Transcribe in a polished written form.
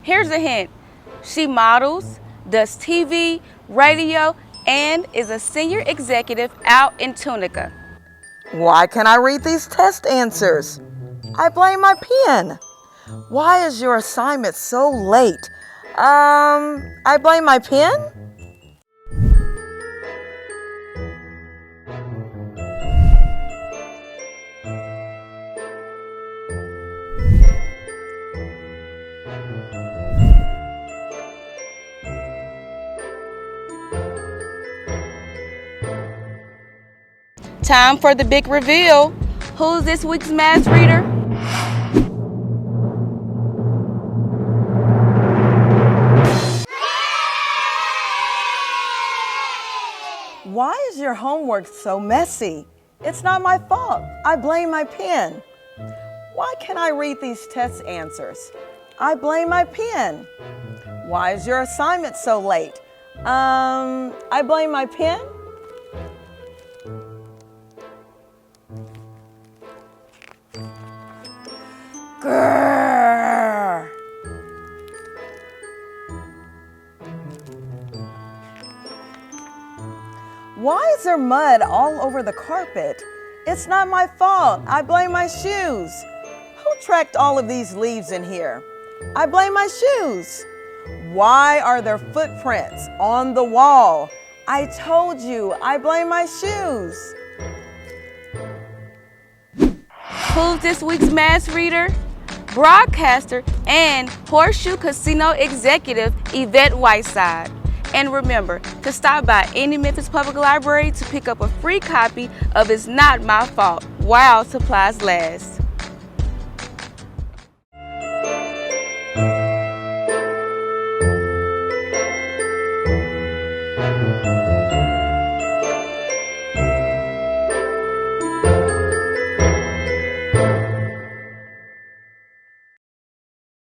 Here's a hint. She models, does TV, radio, and is a senior executive out in Tunica. Why can't I read these test answers? I blame my pen. Why is your assignment so late? I blame my pen? Time for the big reveal. Who's this week's math reader? Why is your homework so messy? It's not my fault. I blame my pen. Why can't I read these test answers? I blame my pen. Why is your assignment so late? I blame my pen. Grrr. Why is there mud all over the carpet? It's not my fault. I blame my shoes. Who tracked all of these leaves in here? I blame my shoes. Why are there footprints on the wall? I told you, I blame my shoes. Who's this week's math reader? Broadcaster and Horseshoe Casino executive Yvette Whiteside. And remember to stop by any Memphis Public Library to pick up a free copy of It's Not My Fault while supplies last.